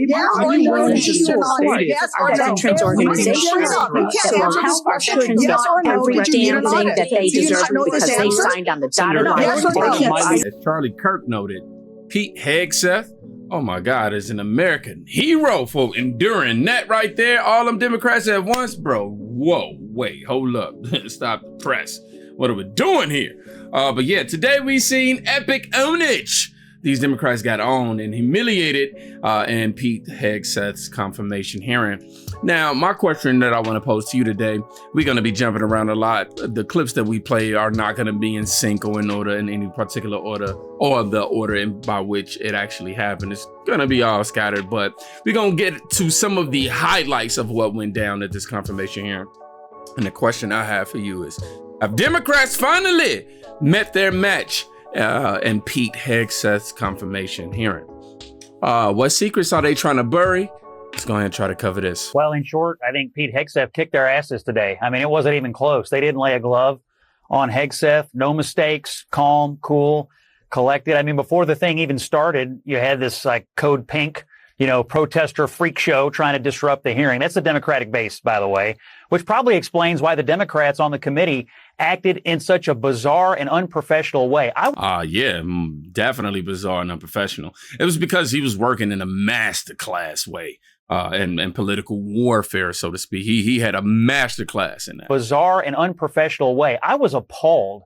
veterans organizations that will help our veterans get every damn thing that they deserve because they signed on the dotted line. As Charlie Kirk noted, Pete Hegseth, oh my God, is an American hero for enduring that right there. All them Democrats at once, bro. Whoa, wait, hold up. Stop the press. What are we doing here? But yeah, today we seen epic ownage. These Democrats got owned and humiliated in Pete Hegseth's confirmation hearing. Now, my question that I want to pose to you today, we're going to be jumping around a lot. The clips that we play are not going to be in sync or in order, in any particular order, or the order by which it actually happened. It's going to be all scattered, but we're going to get to some of the highlights of what went down at this confirmation hearing. And the question I have for you is, have Democrats finally met their match in Pete Hegseth's confirmation hearing? What secrets are they trying to bury? Let's go ahead and try to cover this. Well, in short, I think Pete Hegseth kicked their asses today. I mean, it wasn't even close. They didn't lay a glove on Hegseth. No mistakes, calm, cool, collected. I mean, before the thing even started, you had this like Code Pink, protester freak show trying to disrupt the hearing. That's the Democratic base, by the way, which probably explains why the Democrats on the committee acted in such a bizarre and unprofessional way. Yeah, definitely bizarre and unprofessional. It was because he was working in a masterclass way and political warfare, so to speak. He had a masterclass in that. Bizarre and unprofessional way. I was appalled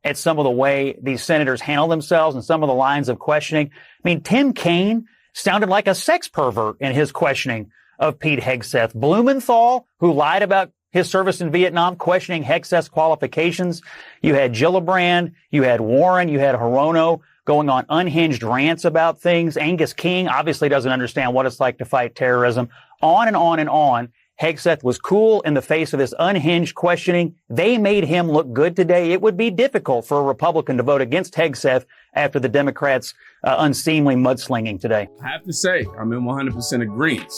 at some of the way these senators handled themselves and some of the lines of questioning. I mean, Tim Kaine sounded like a sex pervert in his questioning of Pete Hegseth. Blumenthal, who lied about his service in Vietnam, questioning Hegseth's qualifications. You had Gillibrand, you had Warren, you had Hirono going on unhinged rants about things. Angus King obviously doesn't understand what it's like to fight terrorism. On and on and on. Hegseth was cool in the face of this unhinged questioning. They made him look good today. It would be difficult for a Republican to vote against Hegseth after the Democrats' unseemly mudslinging today. I have to say, I'm in 100% agreement.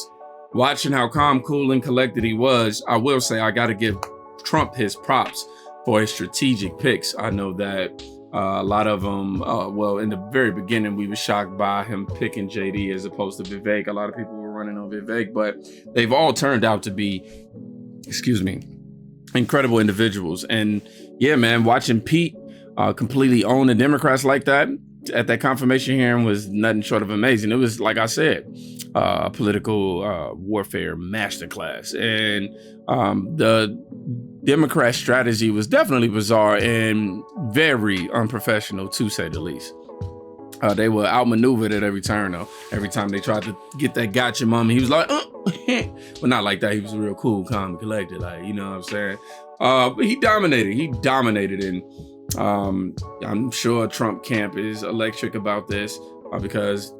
Watching how calm, cool, and collected he was, I will say I got to give Trump his props for his strategic picks. I know that a lot of them, in the very beginning, we were shocked by him picking JD as opposed to Vivek. A lot of people were running on Vivek, but they've all turned out to be, incredible individuals. And yeah, man, watching Pete completely own the Democrats like that at that confirmation hearing was nothing short of amazing. It was, like I said, political warfare masterclass. And the Democrat strategy was definitely bizarre and very unprofessional, to say the least. They were outmaneuvered at every turn, though. Every time they tried to get that gotcha moment, he was like, but not like that. He was real cool, calm, and collected, like, you know what I'm saying? But he dominated, and I'm sure Trump camp is electric about this because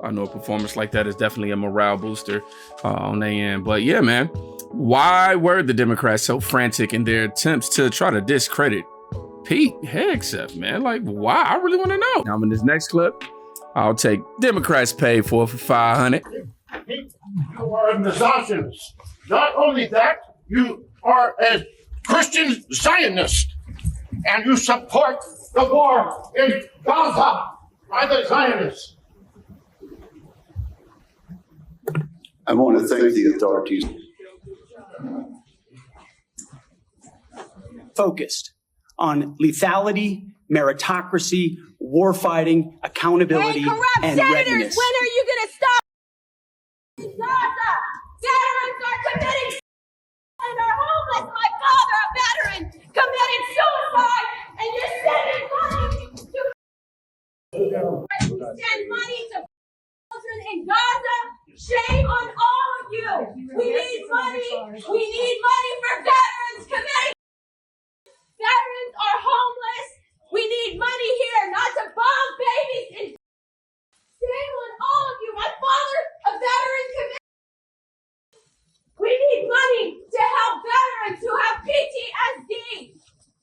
I know a performance like that is definitely a morale booster on their end. But yeah, man, why were the Democrats so frantic in their attempts to try to discredit Pete Hegseth, man? Like, why? I really want to know. Now, in this next clip, I'll take Democrats paid for 500. You are a misogynist. Not only that, you are a Christian Zionist, and you support the war in Gaza by the Zionists. I want to thank the authorities. Focused on lethality, meritocracy, warfighting, accountability, and readiness. When are you going to stop? Gaza, veterans are committing and are homeless. My father, a veteran, committed suicide, and you're sending money to send money to children in Gaza. Shame on all of you. We need money. We need money for veterans committing. Veterans are homeless. We need money here, not to bomb babies. And shame on all of you. My father, a veteran committed. We need money to help veterans who have PTSD,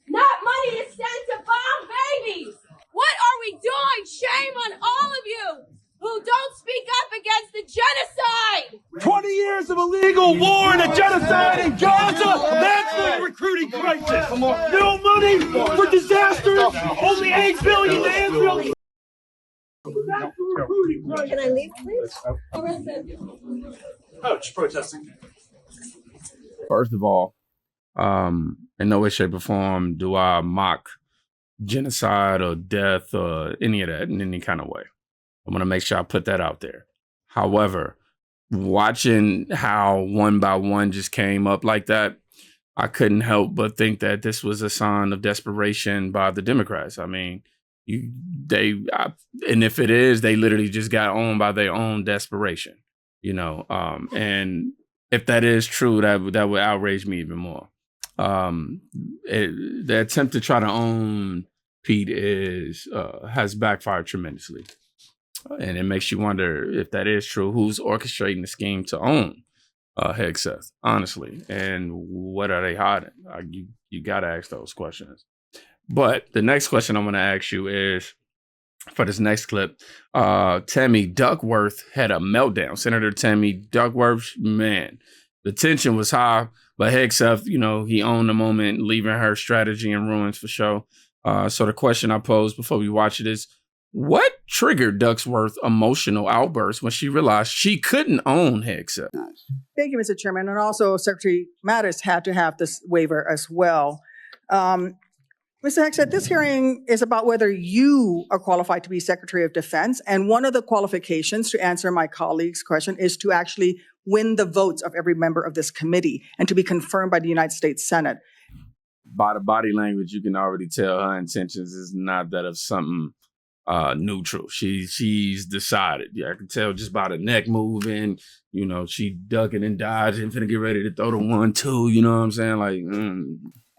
not money to send to bomb babies. What are we doing? Shame on all of you who don't speak up against the genocide. 20 years of illegal war and a genocide in Gaza. That's the recruiting crisis. No money for disasters. Only $8 billion to Israel. That's the recruiting crisis. can I leave, please? Oh, just protesting. First of all, in no way, shape, or form do I mock genocide or death or any of that in any kind of way. I'm going to make sure I put that out there. However, watching how one by one just came up like that, I couldn't help but think that this was a sign of desperation by the Democrats. I mean, and if it is, they literally just got owned by their own desperation, you know. And if that is true, that would outrage me even more. The attempt to try to own Pete has backfired tremendously. And it makes you wonder, if that is true, who's orchestrating the scheme to own Hegseth, honestly, and what are they hiding? You got to ask those questions. But the next question I'm going to ask you is, for this next clip, Tammy Duckworth had a meltdown. Senator Tammy Duckworth, man, the tension was high, but Hegseth, you know, he owned the moment, leaving her strategy in ruins for sure. So the question I posed before we watch it is, what triggered Duckworth's emotional outburst when she realized she couldn't own Hegseth? Thank you, Mr. Chairman. And also, Secretary Mattis had to have this waiver as well. Mr. Hegseth, this hearing is about whether you are qualified to be Secretary of Defense. And one of the qualifications, to answer my colleague's question, is to actually win the votes of every member of this committee and to be confirmed by the United States Senate. By the body language, you can already tell her intentions is not that of something neutral. She's decided. Yeah, I can tell just by the neck moving, you know, she ducking and dodging, finna get ready to throw the 1-2, you know what I'm saying? Like,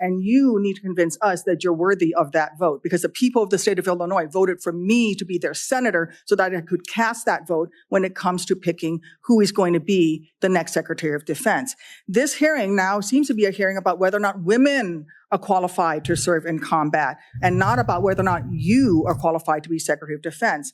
And you need to convince us that you're worthy of that vote, because the people of the state of Illinois voted for me to be their senator so that I could cast that vote when it comes to picking who is going to be the next Secretary of Defense. This hearing now seems to be a hearing about whether or not women are qualified to serve in combat, and not about whether or not you are qualified to be Secretary of Defense.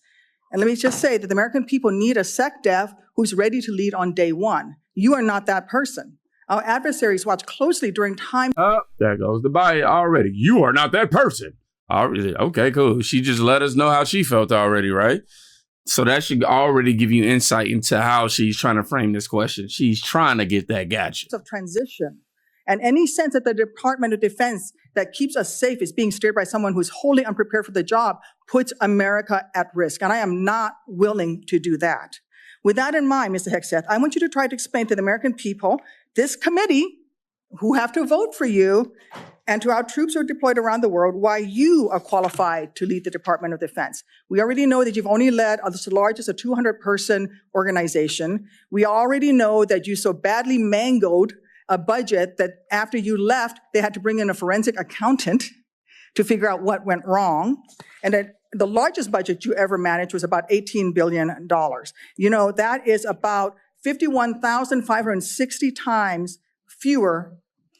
And let me just say that the American people need a SecDef who's ready to lead on day one. You are not that person. Our adversaries watch closely during time. There goes the body already. You are not that person. Okay, cool. She just let us know how she felt already, right? So that should already give you insight into how she's trying to frame this question. She's trying to get that gotcha. Of transition. And any sense that the Department of Defense that keeps us safe is being steered by someone who's wholly unprepared for the job puts America at risk. And I am not willing to do that. With that in mind, Mr. Hegseth, I want you to try to explain to the American people, this committee, who have to vote for you, and to our troops who are deployed around the world, why you are qualified to lead the Department of Defense. We already know that you've only led the largest, a 200-person organization. We already know that you so badly mangled a budget that after you left, they had to bring in a forensic accountant to figure out what went wrong. And that the largest budget you ever managed was about $18 billion. You know, that is about 51,560 times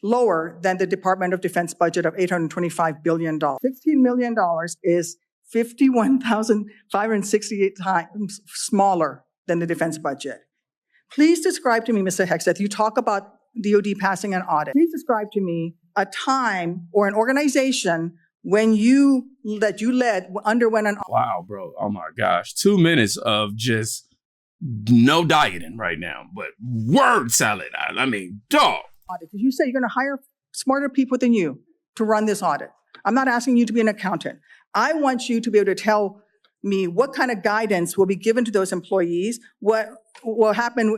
lower than the Department of Defense budget of $825 billion. $16 million is 51,568 times smaller than the defense budget. Please describe to me, Mr. Hegseth, you talk about DOD passing an audit. Please describe to me a time or an organization that you led underwent an audit. Wow, bro. Oh my gosh. 2 minutes of just no dieting right now, but word salad. I mean, dog. Because you say you're going to hire smarter people than you to run this audit. I'm not asking you to be an accountant. I want you to be able to tell me what kind of guidance will be given to those employees, what will happen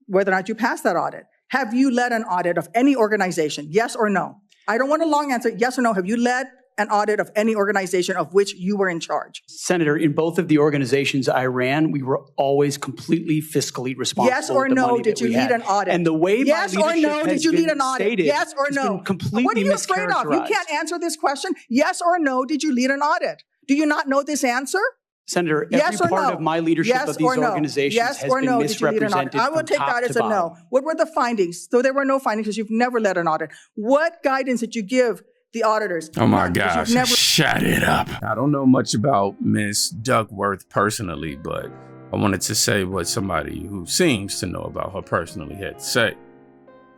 whether or not you pass that audit. Have you led an audit of any organization? Yes or no? I don't want a long answer. Yes or no? Have you led an audit of any organization of which you were in charge? Senator, in both of the organizations I ran, we were always completely fiscally responsible. Yes or no, did you lead an audit? And the way yes or no, did you lead an audit? Stated, yes or no? What are you afraid of? You can't answer this question. Yes or no, did you lead an audit? Do you not know this answer? Senator, every part of my leadership of these organizations has been misrepresented. I will take that as a no. What were the findings? So there were no findings because you've never led an audit. What guidance did you give the auditors? Oh my gosh, shut it up. I don't know much about Miss Duckworth personally, but I wanted to say what somebody who seems to know about her personally had to say.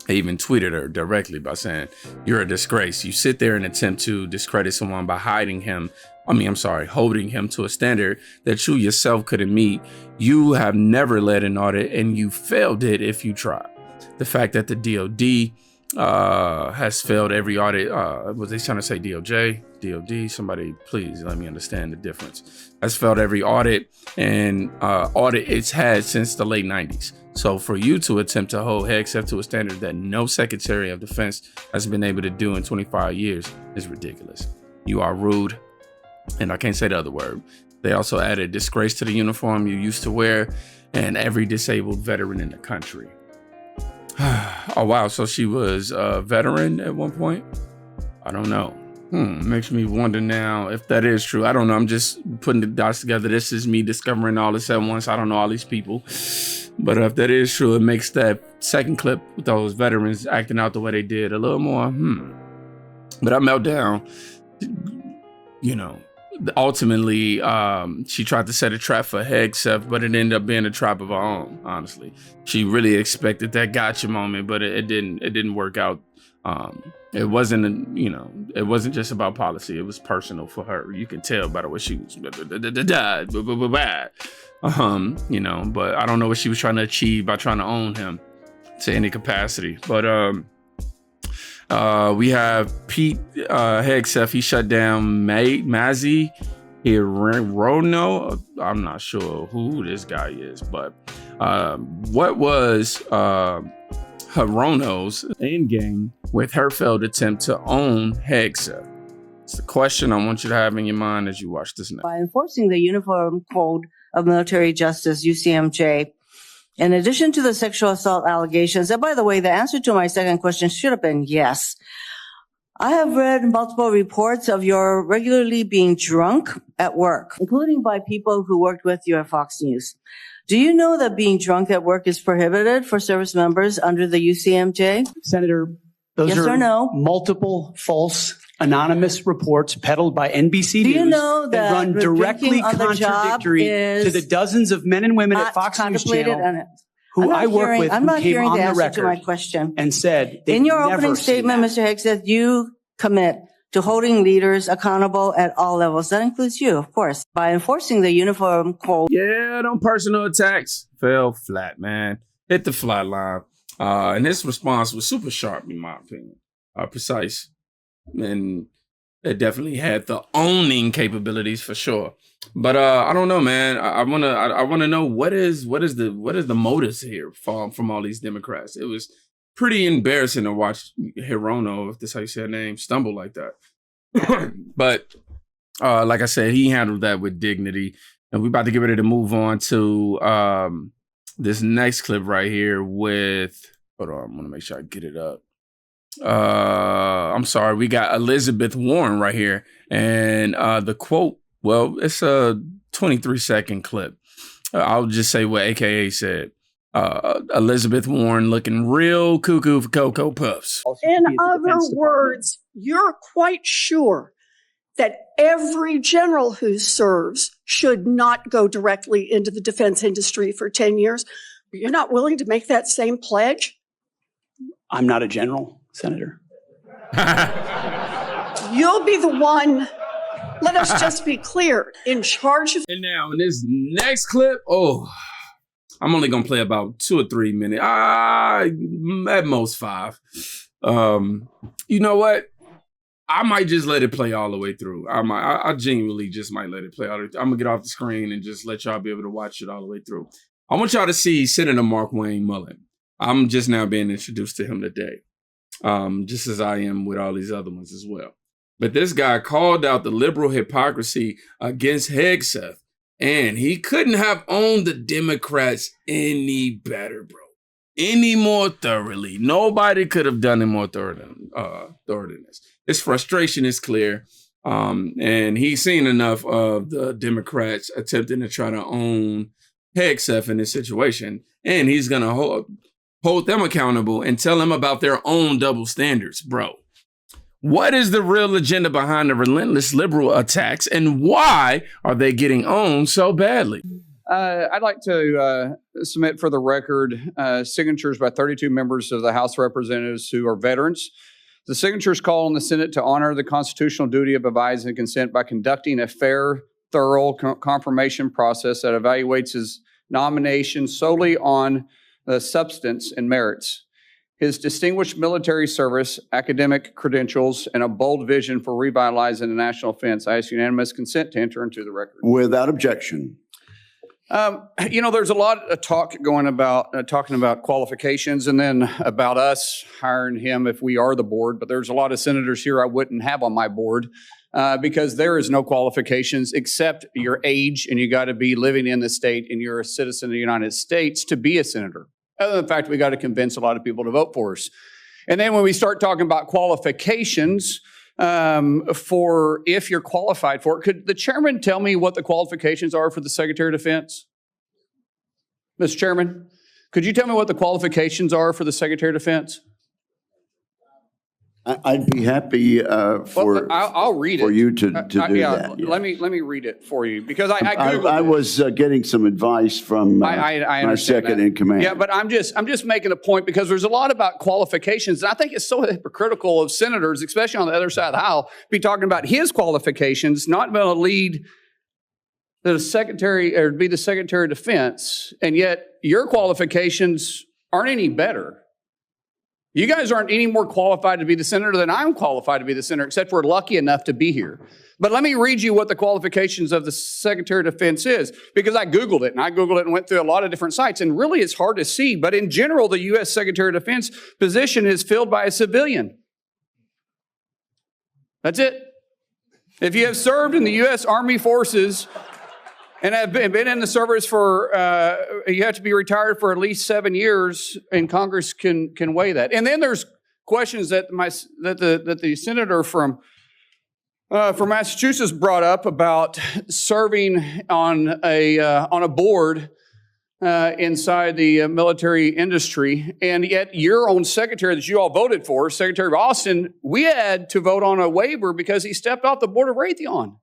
I even tweeted her directly by saying, "You're a disgrace. You sit there and attempt to discredit someone by hiding him holding him to a standard that you yourself couldn't meet. You have never led an audit, and you failed it if you tried. The fact that the DOD has failed every audit, was they trying to say DOJ? DOD? Somebody please let me understand the difference. Has failed every audit, and audit it's had since the late 90s. So for you to attempt to hold Hegseth to a standard that no Secretary of Defense has been able to do in 25 years is ridiculous. You are rude, and I can't say the other word. They also added disgrace to the uniform you used to wear and every disabled veteran in the country. Oh, wow. So she was a veteran at one point? I don't know. Makes me wonder now if that is true. I don't know. I'm just putting the dots together. This is me discovering all this at once. I don't know all these people. But if that is true, it makes that second clip with those veterans acting out the way they did a little more, But I meltdown, ultimately, she tried to set a trap for Hegseth, but it ended up being a trap of her own, honestly. She really expected that gotcha moment, but it didn't work out. It wasn't, it wasn't just about policy. It was personal for her. You can tell by the way she was, but I don't know what she was trying to achieve by trying to own him to any capacity. But we have Pete Hegseth. He shut down Mazie, Hirono. I'm not sure who this guy is, but what was Hirono's endgame with her failed attempt to own Hegseth? It's the question I want you to have in your mind as you watch this now. By enforcing the Uniform Code of Military Justice, UCMJ, in addition to the sexual assault allegations, and by the way, the answer to my second question should have been yes. I have read multiple reports of your regularly being drunk at work, including by people who worked with you at Fox News. Do you know that being drunk at work is prohibited for service members under the UCMJ? Senator, those yes are or no? Multiple false anonymous reports peddled by NBC Do you News know that run directly contradictory to the dozens of men and women at Fox News Channel who I work with who came on the record to my question. and said they in your never opening statement, Mr. Hegseth, you commit to holding leaders accountable at all levels. That includes you, of course, by enforcing the Uniform Code. Yeah, them personal attacks fell flat, man. Hit the flat line. And his response was super sharp, in my opinion. Precise. And it definitely had the owning capabilities for sure. But I don't know, man. I wanna know what is the motives here from all these Democrats. It was pretty embarrassing to watch Hirono, if that's how you say her name, stumble like that. But like I said, he handled that with dignity. And we're about to get ready to move on to this next clip right here with, hold on, I'm gonna make sure I get it up. I'm sorry, we got Elizabeth Warren right here. And the quote, well, it's a 23-second clip. I'll just say what AKA said. Elizabeth Warren looking real cuckoo for Cocoa Puffs. In other words, you're quite sure that every general who serves should not go directly into the defense industry for 10 years. But you're not willing to make that same pledge? I'm not a general, Senator. You'll be the one, let us just be clear, in charge of... And now in this next clip, I'm only going to play about 2 or 3 minutes. At most 5. You know what? I might just let it play all the way through. I genuinely just might let it play all the way through. I'm going to get off the screen and just let y'all be able to watch it all the way through. I want y'all to see Senator Mark Wayne Mullen. I'm just now being introduced to him today, just as I am with all these other ones as well. But this guy called out the liberal hypocrisy against Hegseth, and he couldn't have owned the Democrats any better, bro. Any more thoroughly. Nobody could have done it more thorough than this. His frustration is clear, and he's seen enough of the Democrats attempting to try to own Hegseth in this situation, and he's going to hold them accountable and tell them about their own double standards, bro. What is the real agenda behind the relentless liberal attacks, and why are they getting owned so badly? I'd like to submit for the record signatures by 32 members of the House of Representatives who are veterans. The signatures call on the Senate to honor the constitutional duty of advising and consent by conducting a fair, thorough confirmation process that evaluates his nomination solely on the substance and merits. His distinguished military service, academic credentials, and a bold vision for revitalizing the national defense. I ask unanimous consent to enter into the record. Without objection. There's a lot of talk going about talking about qualifications and then about us hiring him if we are the board. But there's a lot of senators here I wouldn't have on my board because there is no qualifications except your age, and you got to be living in the state and you're a citizen of the United States to be a senator. Other than the fact we got to convince a lot of people to vote for us. And then when we start talking about qualifications, for if you're qualified for it. Could the chairman tell me what the qualifications are for the Secretary of Defense? Mr. Chairman, could you tell me what the qualifications are for the Secretary of Defense? I'd be happy I'll read it for you to do that. Yeah. Let me read it for you because I Googled I was getting some advice from my second in command. Yeah, but I'm just making a point because there's a lot about qualifications, and I think it's so hypocritical of senators, especially on the other side of the aisle, be talking about his qualifications, not being able to lead the secretary or be the Secretary of Defense, and yet your qualifications aren't any better. You guys aren't any more qualified to be the senator than I'm qualified to be the senator, except we're lucky enough to be here. But let me read you what the qualifications of the Secretary of Defense is, because I Googled it and went through a lot of different sites, and really it's hard to see. But in general, the U.S. Secretary of Defense position is filled by a civilian. That's it. If you have served in the U.S. Army Forces and have been in the service for, you have to be retired for at least 7 years, and Congress can weigh that. And then there's questions that the senator from Massachusetts brought up about serving on a board inside the military industry, and yet your own secretary that you all voted for, Secretary of Austin, we had to vote on a waiver because he stepped off the board of Raytheon.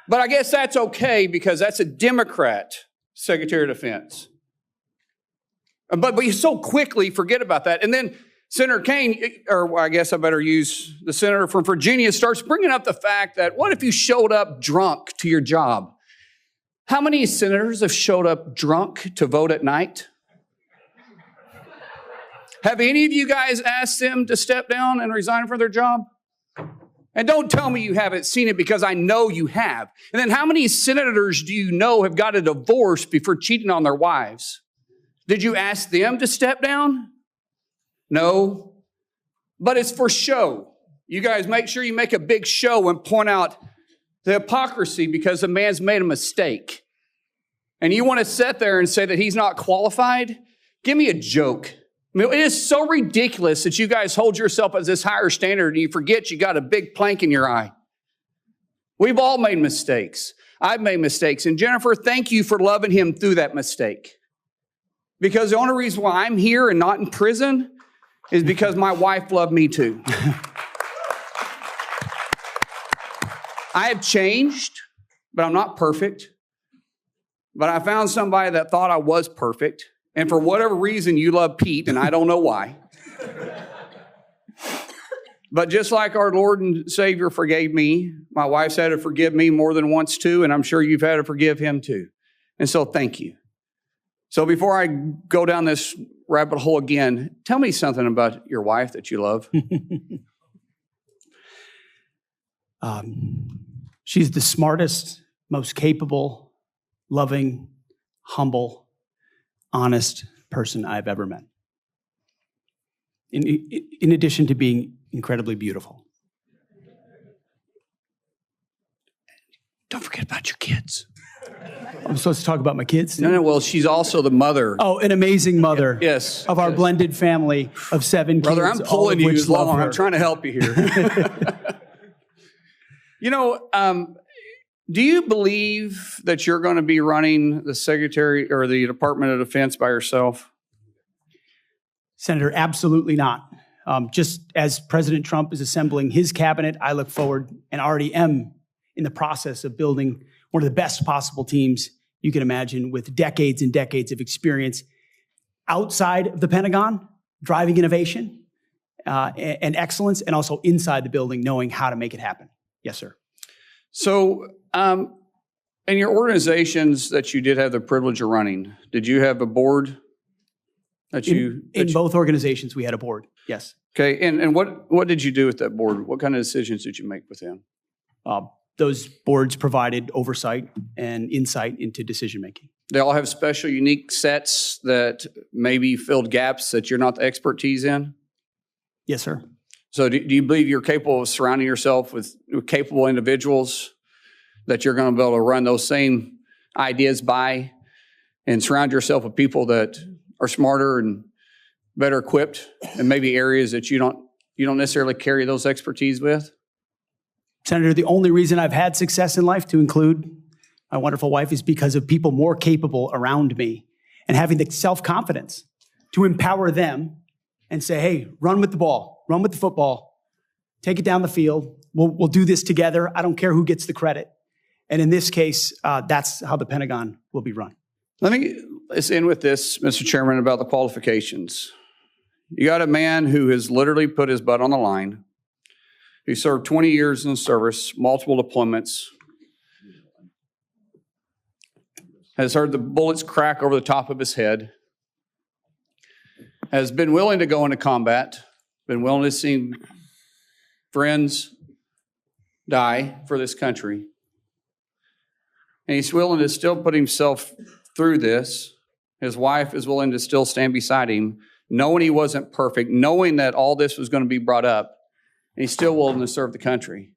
But I guess that's okay because that's a Democrat Secretary of Defense. But you so quickly forget about that. And then Senator Kaine, or I guess I better use the senator from Virginia, starts bringing up the fact that what if you showed up drunk to your job? How many senators have showed up drunk to vote at night? Have any of you guys asked them to step down and resign from their job? And don't tell me you haven't seen it because I know you have. And then how many senators do you know have got a divorce before cheating on their wives? Did you ask them to step down? No. But it's for show. You guys make sure you make a big show and point out the hypocrisy because the man's made a mistake. And you want to sit there and say that he's not qualified? Give me a joke. I mean, it is so ridiculous that you guys hold yourself as this higher standard and you forget you got a big plank in your eye. We've all made mistakes. I've made mistakes. And Jennifer, thank you for loving him through that mistake. Because the only reason why I'm here and not in prison is because my wife loved me too. I have changed, but I'm not perfect. But I found somebody that thought I was perfect. And for whatever reason, you love Pete, and I don't know why. But just like our Lord and Savior forgave me, my wife's had to forgive me more than once too, and I'm sure you've had to forgive him too. And so thank you. So before I go down this rabbit hole again, tell me something about your wife that you love. She's the smartest, most capable, loving, humble, honest person I've ever met. In addition to being incredibly beautiful. Don't forget about your kids. I'm supposed to talk about my kids? No, well, she's also the mother. Oh, an amazing mother. Yes. Of our blended family of 7 Brother, kids. I'm pulling you along. Her. I'm trying to help you here. Do you believe that you're going to be running the Secretary or the Department of Defense by yourself? Senator, absolutely not. Just as President Trump is assembling his cabinet, I look forward and already am in the process of building one of the best possible teams you can imagine with decades and decades of experience outside of the Pentagon, driving innovation, and excellence, and also inside the building, knowing how to make it happen. Yes, sir. So, in your organizations that you did have the privilege of running, did you have a board that In both organizations, we had a board. Yes. Okay, and what did you do with that board? What kind of decisions did you make with them? Those boards provided oversight and insight into decision making. They all have special, unique sets that maybe filled gaps that you're not the expertise in? Yes, sir. So do you believe you're capable of surrounding yourself with capable individuals that you're going to be able to run those same ideas by, and surround yourself with people that are smarter and better equipped in maybe areas that you don't necessarily carry those expertise with? Senator, the only reason I've had success in life, to include my wonderful wife, is because of people more capable around me and having the self-confidence to empower them and say, hey, run with the ball, run with the football, take it down the field. We'll do this together. I don't care who gets the credit. And in this case, that's how the Pentagon will be run. Let's end with this, Mr. Chairman, about the qualifications. You got a man who has literally put his butt on the line, who served 20 years in the service, multiple deployments, has heard the bullets crack over the top of his head, has been willing to go into combat, been willing to see friends die for this country. And he's willing to still put himself through this. His wife is willing to still stand beside him, knowing he wasn't perfect, knowing that all this was going to be brought up, and he's still willing to serve the country.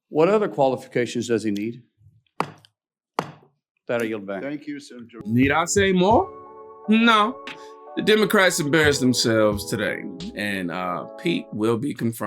What other qualifications does he need? That I yield back. Thank you, Senator. Need I say more? No. The Democrats embarrassed themselves today, and Pete will be confirmed.